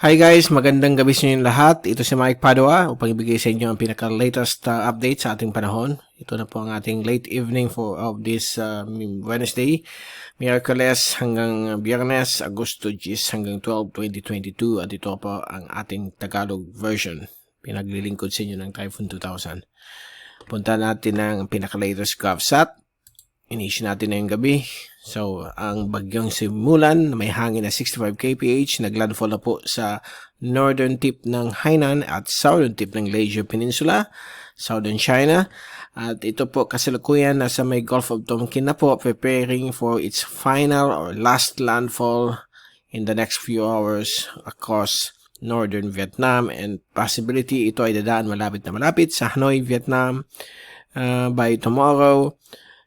Hi guys, magandang gabi sa inyo lahat. Ito si Mike Padua upang ibigay sa inyo ang pinaka-latest update sa ating panahon. Ito na po ang ating late evening of this Wednesday, Miyerkules hanggang Biyernes, Agosto 10 hanggang 12, 2022 at ito po ang ating Tagalog version. Pinaglilingkod sa inyo ng Typhoon 2000. Punta natin ang pinaka-latest GovSat. Inisyu natin na yung gabi. So, ang bagyong simulan na may hangin na 65 kph, naglandfall na po sa northern tip ng Hainan at southern tip ng Leizhou Peninsula, southern China. At ito po kasalukuyan nasa may Gulf of Tonkin na po, preparing for its final or last landfall in the next few hours across northern Vietnam, and possibility ito ay dadaan malapit na malapit sa Hanoi, Vietnam by tomorrow.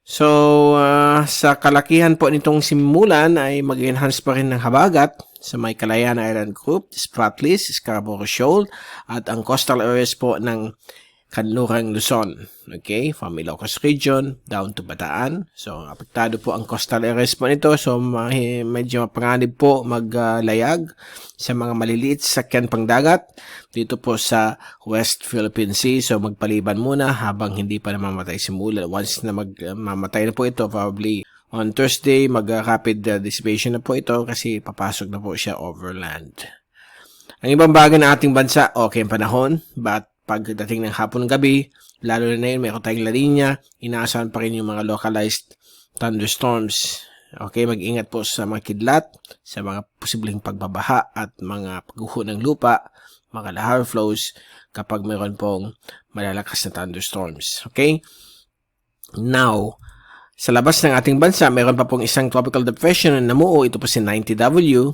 So, sa kalakihan po nitong simulan ay mag-enhance pa rin ng habagat sa may Kalayaan Island Group, Spratlys, Scarborough Shoal, at ang coastal areas po ng Kanlurang Luzon. Okay, from Ilocos Region down to Bataan. So, apektado po ang coastal areas po nito. So, medyo mapanganib po maglayag sa mga maliliit sakyan pangdagat dito po sa West Philippine Sea. So, magpaliban muna habang hindi pa namamatay simulan. Once na mamatay na po ito, probably on Thursday, mag-rapid dissipation na po ito kasi papasok na po siya overland. Ang ibang bagay ng ating bansa, okay ang panahon, but pagdating ng hapon ng gabi, lalo na yun, mayroon tayong La Nina, inaasahan pa rin yung mga localized thunderstorms. Okay, mag-ingat po sa mga kidlat, sa mga posibleng pagbabaha at mga pagguho ng lupa, mga lahar flows kapag mayroon pong malalakas na thunderstorms. Okay? Now, sa labas ng ating bansa, mayroon pa pong isang tropical depression na namuo. Ito po si 90W.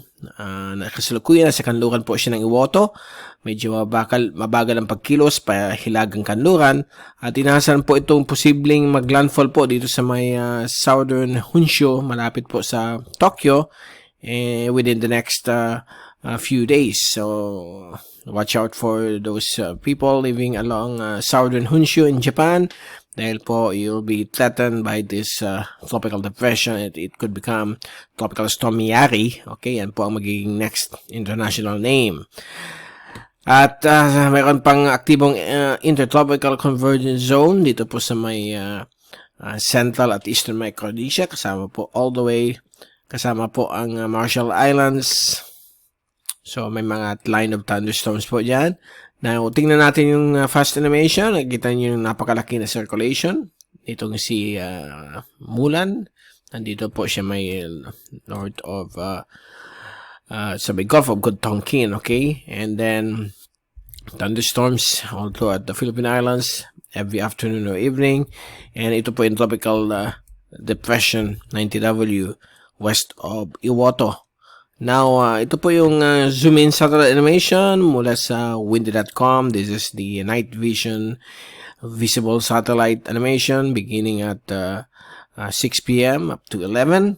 Nakasalukuyan sa kanluran po siya ng Iwoto. Medyo mabagal ang pagkilos pa hilagang kanluran. At inahasan po itong posibleng maglandfall po dito sa may southern Honshu, malapit po sa Tokyo, within the next few days. So, watch out for those people living along southern Honshu in Japan. Dahil po, you'll be threatened by this tropical depression. It could become Tropical Storm Yari. Okay, yan po ang magiging next international name. At mayroon pang aktibong intertropical convergence zone dito po sa may Central at Eastern Micronesia. Kasama po all the way. Kasama po ang Marshall Islands. So, may mga line of thunderstorms po dyan. Now, tingnan natin yung fast animation. Nakikita nyo yung napakalaki na circulation. Itong si Mulan. Nandito po siya may north of sa may Gulf of Tonkin, okay? And then, thunderstorms all throughout the Philippine Islands every afternoon or evening. And ito po yung tropical depression 90W west of Iwoto. Now, ito po yung zoom in satellite animation mula sa windy.com. This is the night vision visible satellite animation beginning at 6 p.m. up to 11.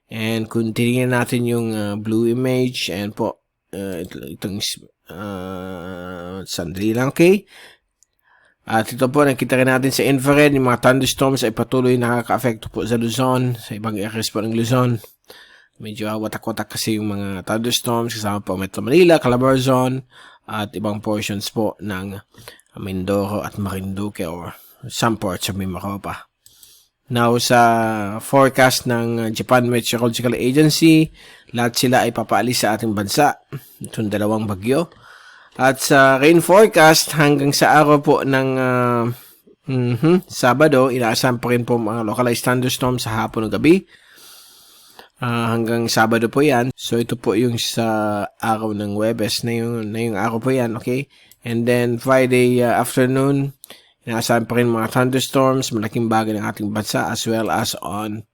And kung tinignan natin yung blue image, and po, itong sandali lang, okay? At ito po, nakita rin natin sa infrared, yung mga thunderstorms ay patuloy nakaka-affect po sa Luzon, sa ibang areas po ng Luzon. Medyo watak-watak kasi yung mga thunderstorms kasama po Metro Manila, Calabarzon, at ibang portions po ng Mindoro at Marinduque or some parts of Mimaropa. Now, sa forecast ng Japan Meteorological Agency, lahat sila ay papaalis sa ating bansa. Itong dalawang bagyo. At sa rain forecast, hanggang sa araw po ng Sabado, inaasahan pa rin po mga localized thunderstorms sa hapon ng gabi. Hanggang Sabado po yan. So, ito po yung sa araw ng Huwebes na yung araw po yan, okay? And then, Friday afternoon, inaasahan pa rin mga thunderstorms, malaking bagay ng ating bansa, as well as on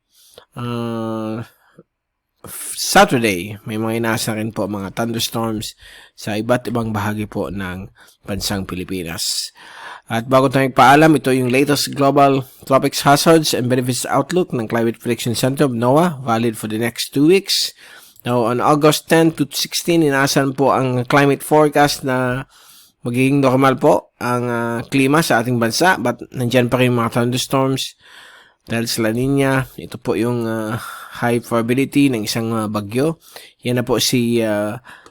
Saturday, may mga inaasahan rin po mga thunderstorms sa iba't ibang bahagi po ng bansang Pilipinas. At bago tayo paalam, ito yung latest Global Tropics Hazards and Benefits Outlook ng Climate Prediction Center of NOAA, valid for the next 2 weeks. Now, on August 10 to 16, inaasahan po ang climate forecast na magiging normal po ang klima sa ating bansa, but nandyan pa rin mga thunderstorms dahil sa La Nina. Ito po yung high probability ng isang bagyo. Yan na po si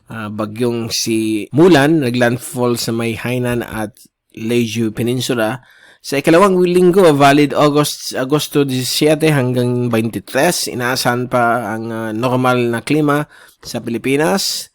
bagyong si Mulan, naglandfall sa may Hainan at Leju Peninsula. Sa ikalawang linggo, valid Agosto 17 hanggang 23, inaasahan pa ang normal na klima sa Pilipinas.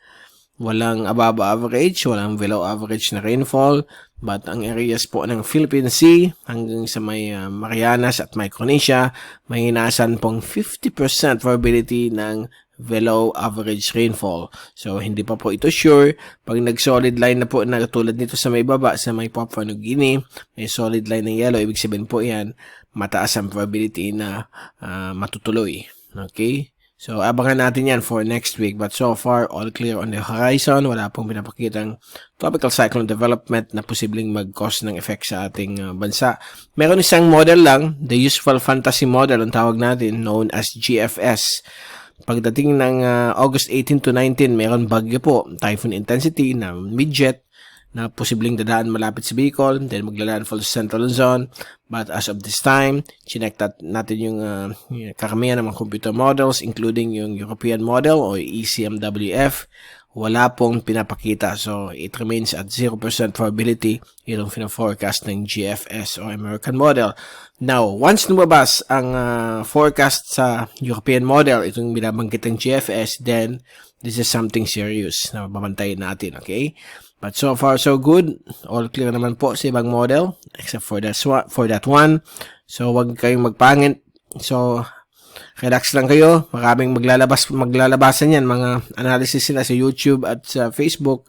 Walang above average, walang below average na rainfall, but ang areas po ng Philippine Sea hanggang sa may Marianas at Micronesia, may inaasahan pong 50% probability ng below average rainfall. So, hindi pa po ito sure. Pag nag-solid line na po na tulad nito sa may baba, sa may Papua New Guinea, may solid line ng yellow, ibig sabihin po yan, mataas ang probability na matutuloy. Okay? So, abangan natin yan for next week. But so far, all clear on the horizon. Wala pong pinapakitang tropical cyclone development na posibleng mag-cause ng effect sa ating bansa. Meron isang model lang, the useful fantasy model ang tawag natin, known as GFS. Pagdating ng August 18 to 19, meron bagyo po, typhoon intensity na mid-jet, na posibleng dadaan malapit sa Bicol, then maglalandfall sa Central Luzon. But as of this time, chinek natin yung karamihan ng mga computer models, including yung European model o ECMWF, wala pong pinapakita. So, it remains at 0% probability yung pina-forecast ng GFS o American model. Now, once lumabas ang forecast sa European model, itong binabanggit ng GFS, then this is something serious na mababantayin natin, okay? But so far, so good. All clear naman po sa ibang model, except for that one. So, wag kayong magpangit. So, relax lang kayo. Maraming maglalabasan yan. Mga analysis sila sa YouTube at sa Facebook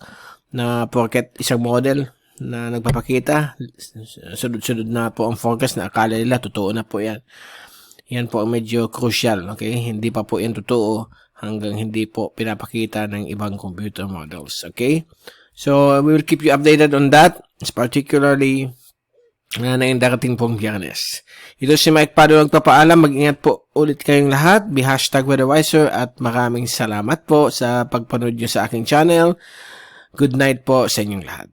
na porket isang model na nagpapakita. Sunod-sunod na po ang forecast na akala nila. Totoo na po yan. Yan po ang medyo crucial. Okay? Hindi pa po yan totoo hanggang hindi po pinapakita ng ibang computer models. Okay? So, we will keep you updated on that, particularly na yung darating pong Biyernes. Ito si Mike Pado nagpapaalam. Mag-ingat po ulit kayong lahat. Be #weatherwiser at maraming salamat po sa pagpanood nyo sa aking channel. Good night po sa inyong lahat.